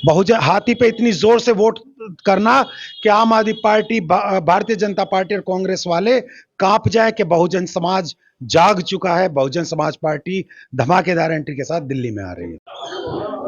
बहुजन हाथी पे इतनी जोर से वोट करना कि आम आदमी पार्टी, भारतीय जनता पार्टी और कांग्रेस वाले कांप जाए कि बहुजन समाज जाग चुका है। बहुजन समाज पार्टी धमाकेदार एंट्री के साथ दिल्ली में आ रही है।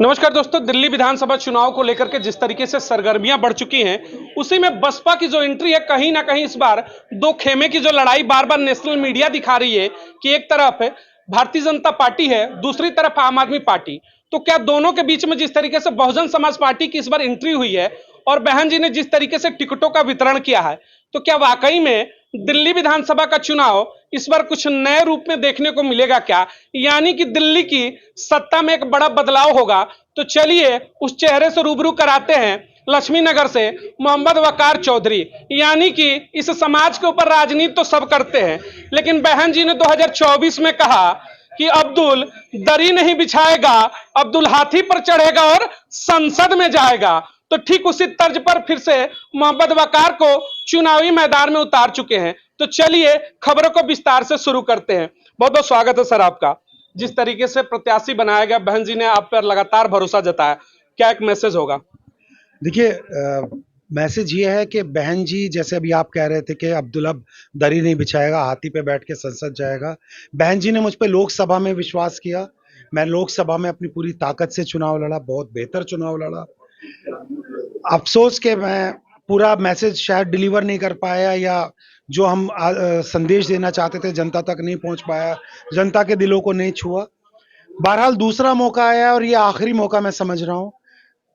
नमस्कार दोस्तों, दिल्ली विधानसभा चुनाव को लेकर के जिस तरीके से सरगर्मियां बढ़ चुकी हैं, उसी में बसपा की जो एंट्री है, कहीं ना कहीं इस बार दो खेमे की जो लड़ाई बार बार नेशनल मीडिया दिखा रही है कि एक तरफ भारतीय जनता पार्टी है, दूसरी तरफ आम आदमी पार्टी। तो क्या दोनों के बीच में जिस तरीके से बहुजन समाज पार्टी की इस बार एंट्री हुई है और बहन जी ने जिस तरीके से टिकटों का वितरण किया है, तो क्या वाकई में दिल्ली विधानसभा का चुनाव इस बार कुछ नए रूप में देखने को मिलेगा क्या? यानी कि दिल्ली की सत्ता में एक बड़ा बदलाव होगा। तो चलिए उस चेहरे से रूबरू कराते हैं लक्ष्मी नगर से मोहम्मद वकार चौधरी। यानी कि इस समाज के ऊपर राजनीति तो सब करते हैं, लेकिन बहन जी ने 2024 में कहा कि अब्दुल दरी नहीं बिछाएगा, अब्दुल हाथी पर चढ़ेगा और संसद में जाएगा। तो ठीक उसी तर्ज पर फिर से मोहम्मद वकार को चुनावी मैदान में उतार चुके हैं। तो चलिए खबरों को विस्तार से शुरू करते हैं। बहुत बहुत स्वागत है सर आपका। जिस तरीके से प्रत्याशी बनाया गया, बहन जी ने आप पर लगातार भरोसा जताया, क्या एक मैसेज होगा? देखिए, मैसेज ये है कि बहन जी, जैसे अभी आप कह रहे थे कि अब्दुल अब दरी नहीं बिछाएगा, हाथी पे बैठ के संसद जाएगा। बहन जी ने मुझ पे लोकसभा में विश्वास किया। मैं लोकसभा में अपनी पूरी ताकत से चुनाव लड़ा, बहुत बेहतर चुनाव लड़ा। अफसोस कि मैं पूरा मैसेज शायद डिलीवर नहीं कर पाया, या जो हम संदेश देना चाहते थे जनता तक नहीं पहुंच पाया, जनता के दिलों को नहीं छुआ। बहरहाल दूसरा मौका आया और ये आखिरी मौका मैं समझ रहा हूँ।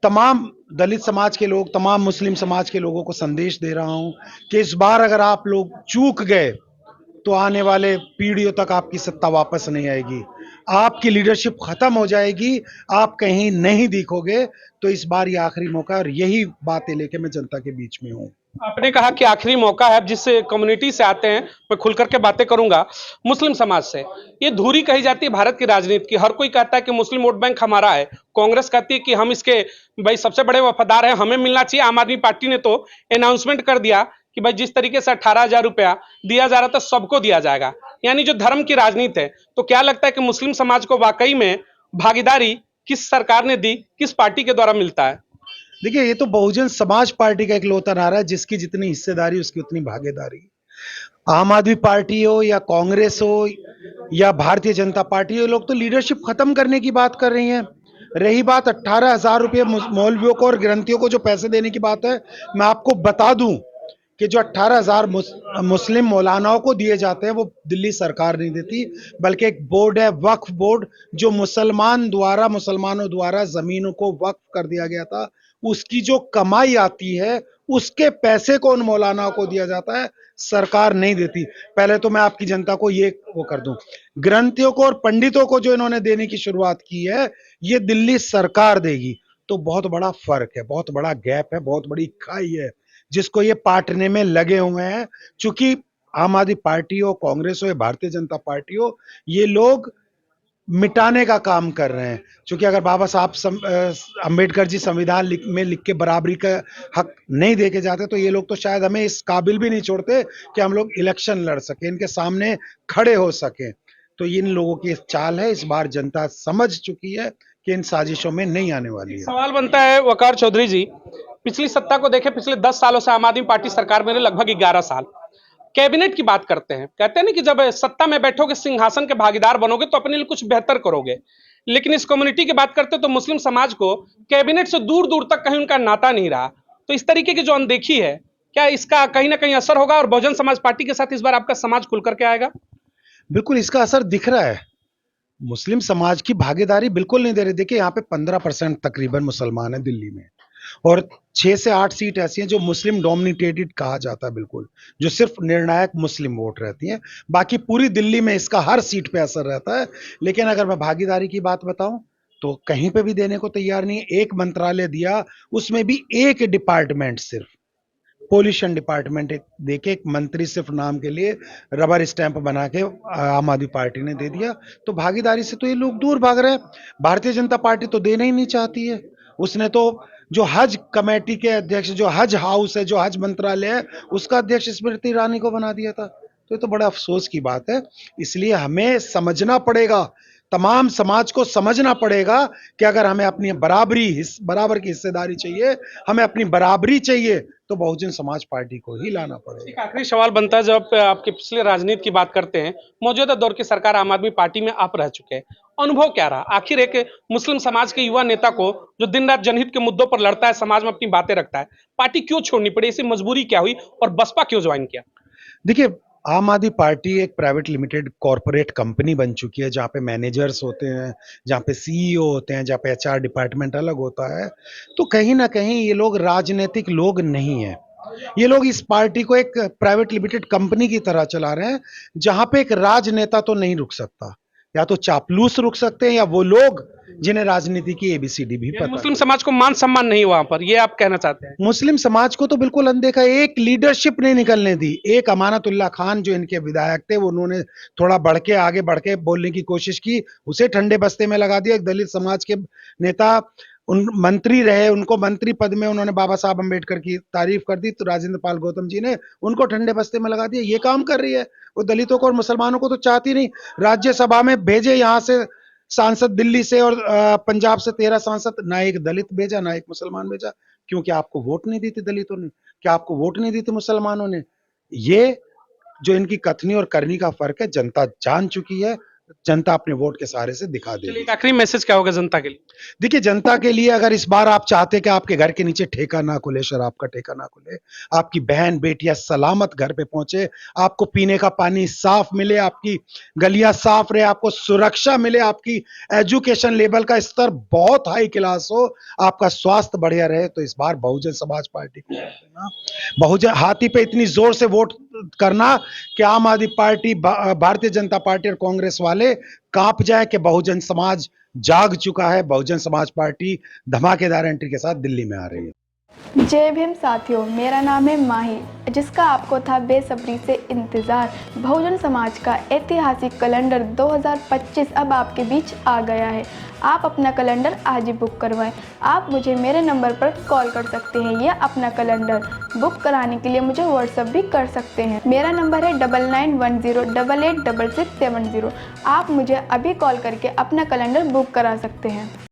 तमाम दलित समाज के लोग, तमाम मुस्लिम समाज के लोगों को संदेश दे रहा हूं कि इस बार अगर आप लोग चूक गए तो आने वाले पीढ़ियों तक आपकी सत्ता वापस नहीं आएगी, आपकी लीडरशिप खत्म हो जाएगी, आप कहीं नहीं दिखोगे। तो इस बार ये आखिरी मौका है और यही बातें लेके मैं जनता के बीच में हूँ। आपने कहा कि आखिरी मौका है। जिस कम्युनिटी से आते हैं, मैं खुल करके बातें करूंगा। मुस्लिम समाज से ये धुरी कही जाती है भारत की राजनीति की। हर कोई कहता है कि मुस्लिम वोट बैंक हमारा है। कांग्रेस कहती है कि हम इसके भाई सबसे बड़े वफादार हैं, हमें मिलना चाहिए। आम आदमी पार्टी ने तो अनाउंसमेंट कर दिया कि भाई जिस तरीके से 18,000 रुपया दिया जा रहा था, सबको दिया जाएगा। यानी जो धर्म की राजनीति है। तो क्या लगता है कि मुस्लिम समाज को वाकई में भागीदारी किस सरकार ने दी, किस पार्टी के द्वारा मिलता है? देखिए, ये तो बहुजन समाज पार्टी का एक इकलौता नारा है, जिसकी जितनी हिस्सेदारी उसकी उतनी भागीदारी। आम आदमी पार्टी हो या कांग्रेस हो या भारतीय जनता पार्टी, ये लोग तो लीडरशिप खत्म करने की बात कर रही हैं। रही बात 18,000 रुपये मौलवियों को और ग्रंथियों को जो पैसे देने की बात है, मैं आपको बता दूं कि जो 18,000 मुस्लिम मौलानाओं को दिए जाते हैं वो दिल्ली सरकार नहीं देती, बल्कि एक बोर्ड है, वक्फ बोर्ड, जो मुसलमानों द्वारा जमीनों को वक्फ कर दिया गया था। उसकी जो कमाई आती है उसके पैसे को उन मौलानाओं को दिया जाता है, सरकार नहीं देती। पहले तो मैं आपकी जनता को ये वो कर दूं, ग्रंथियों को और पंडितों को जो इन्होंने देने की शुरुआत की है, ये दिल्ली सरकार देगी। तो बहुत बड़ा फर्क है, बहुत बड़ा गैप है, बहुत बड़ी खाई है, जिसको ये पाटने में लगे हुए हैं। चूंकि आम आदमी पार्टी हो, कांग्रेस हो या भारतीय जनता पार्टी हो, ये लोग मिटाने का काम कर रहे हैं। क्योंकि अगर बाबा साहब अंबेडकर जी संविधान में लिख के बराबरी का हक नहीं देके जाते, तो ये लोग तो शायद हमें इस काबिल भी नहीं छोड़ते कि हम लोग इलेक्शन लड़ सके, इनके सामने खड़े हो सके। तो इन लोगों की चाल है। इस बार जनता समझ चुकी है कि इन साजिशों में नहीं आने वाली है। सवाल बनता है वकार चौधरी जी, पिछली सत्ता को देखें, पिछले 10 सालों से आम आदमी पार्टी सरकार में लगभग 11 साल। कैबिनेट की बात करते हैं, कहते हैं ना कि जब सत्ता में बैठोगे, सिंहासन के भागीदार बनोगे तो अपने लिए कुछ बेहतर करोगे। लेकिन इस कम्युनिटी की बात करते हैं तो मुस्लिम समाज को कैबिनेट से दूर दूर तक कहीं उनका नाता नहीं रहा। तो इस तरीके की जो अनदेखी है, क्या इसका कहीं ना कहीं असर होगा और बहुजन समाज पार्टी के साथ इस बार आपका समाज खुल करके आएगा? बिल्कुल इसका असर दिख रहा है। मुस्लिम समाज की भागीदारी बिल्कुल नहीं दे रहे। देखिए, यहाँ पे 15% तकरीबन मुसलमान है दिल्ली में, और 6 से 8 सीट ऐसी हैं जो मुस्लिम डोमिनेटेड कहा जाता है, बिल्कुल, जो सिर्फ निर्णायक मुस्लिम वोट रहती हैं। बाकी पूरी दिल्ली में इसका हर सीट पे असर रहता है। लेकिन अगर मैं भागीदारी की बात बताऊं तो कहीं पे भी देने को तैयार नहीं है। एक मंत्रालय दिया, उसमें भी एक डिपार्टमेंट, सिर्फ पोल्यूशन डिपार्टमेंट देके एक मंत्री सिर्फ नाम के लिए रबर स्टैंप बना के आम आदमी पार्टी ने दे दिया। तो भागीदारी से तो ये लोग दूर भाग रहे हैं। भारतीय जनता पार्टी तो देना ही नहीं चाहती है। उसने तो जो हज कमेटी के अध्यक्ष, जो हज हाउस है, जो हज मंत्रालय है, उसका अध्यक्ष स्मृति ईरानी को बना दिया था। तो ये तो बड़ा अफसोस की बात है। इसलिए हमें समझना पड़ेगा तमाम समाज को समझना पड़ेगा कि अगर हमें अपनी बराबर की हिस्सेदारी चाहिए, हमें अपनी बराबरी चाहिए, तो बहुजन समाज पार्टी को ही लाना एक पड़ेगा। आखिरी सवाल बनता है, जब आपके पिछले राजनीति की बात करते हैं, मौजूदा दौर की सरकार आम आदमी पार्टी में आप रह चुके हैं, अनुभव क्या रहा? आखिर एक मुस्लिम समाज के युवा नेता को जो दिन रात जनहित के मुद्दों पर लड़ता है, समाज में अपनी बातें रखता है, पार्टी क्यों छोड़नी पड़ी? ऐसी मजबूरी क्या हुई और बसपा क्यों ज्वाइन किया? देखिए, आम आदमी पार्टी एक प्राइवेट लिमिटेड कॉर्पोरेट कंपनी बन चुकी है, जहाँ पे मैनेजर्स होते हैं, जहाँ पे सीईओ होते हैं, जहाँ पे एचआर डिपार्टमेंट अलग होता है। तो कहीं न कहीं ये लोग राजनीतिक लोग नहीं हैं। ये लोग इस पार्टी को एक प्राइवेट लिमिटेड कंपनी की तरह चला रहे हैं, जहाँ पे एक राजनेता तो नहीं रुक सकता। या तो चापलूस रुक सकते हैं, या वो लोग जिन्हें राजनीति की एबीसीडी भी यानी पता मुस्लिम नहीं। समाज को मान सम्मान नहीं वहां पर, ये आप कहना चाहते हैं? मुस्लिम समाज को तो बिल्कुल अनदेखा, एक लीडरशिप नहीं निकलने दी। एक अमानतुल्लाह खान जो इनके विधायक थे, वो उन्होंने थोड़ा आगे बढ़ के बोलने की कोशिश की, उसे ठंडे बस्ते में लगा दिया। एक दलित समाज के नेता उन मंत्री रहे, उनको मंत्री पद में उन्होंने बाबा साहब अम्बेडकर की तारीफ कर दी, तो राजेंद्र पाल गौतम जी ने उनको ठंडे बस्ते में लगा दिया। ये काम कर रही है वो, दलितों को और मुसलमानों को तो चाहती नहीं। राज्यसभा में भेजे यहाँ से सांसद दिल्ली से और पंजाब से 13 सांसद, ना एक दलित भेजा, ना एक मुसलमान भेजा। क्योंकि आपको वोट नहीं दी थी दलितों ने? क्या आपको वोट नहीं दी थी मुसलमानों ने? ये जो इनकी कथनी और करनी का फर्क है, जनता जान चुकी है। जनता अपने वोट के सहारे से दिखा चलिए, देगी। एक आखिरी मैसेज क्या होगा जनता के लिए? देखिए, जनता के लिए अगर इस बार आप चाहते कि आपके घर के नीचे ठेका ना खुले, शराब का ठेका ना खुले, आपकी बहन बेटियां सलामत घर पे पहुंचे, आपको पीने का पानी साफ मिले, आपकी गलियां साफ रहे, आपको सुरक्षा मिले, आपकी एजुकेशन लेवल का स्तर बहुत हाई क्लास हो, आपका स्वास्थ्य बढ़िया रहे, तो इस बार बहुजन समाज पार्टी को वोट देना। बहुजन हाथी पे इतनी जोर से वोट करना कि आम आदमी पार्टी, भारतीय जनता पार्टी और कांग्रेस वाले कांप जाए कि बहुजन समाज जाग चुका है। बहुजन समाज पार्टी धमाकेदार एंट्री के साथ दिल्ली में आ रही है। जय भीम साथियों, मेरा नाम है माही, जिसका आपको था बेसब्री से इंतज़ार। बहुजन समाज का ऐतिहासिक कैलेंडर 2025 अब आपके बीच आ गया है। आप अपना कैलेंडर आज ही बुक करवाएं। आप मुझे मेरे नंबर पर कॉल कर सकते हैं या अपना कैलेंडर बुक कराने के लिए मुझे व्हाट्सएप भी कर सकते हैं। मेरा नंबर है 9910886670। आप मुझे अभी कॉल करके अपना कैलेंडर बुक करा सकते हैं।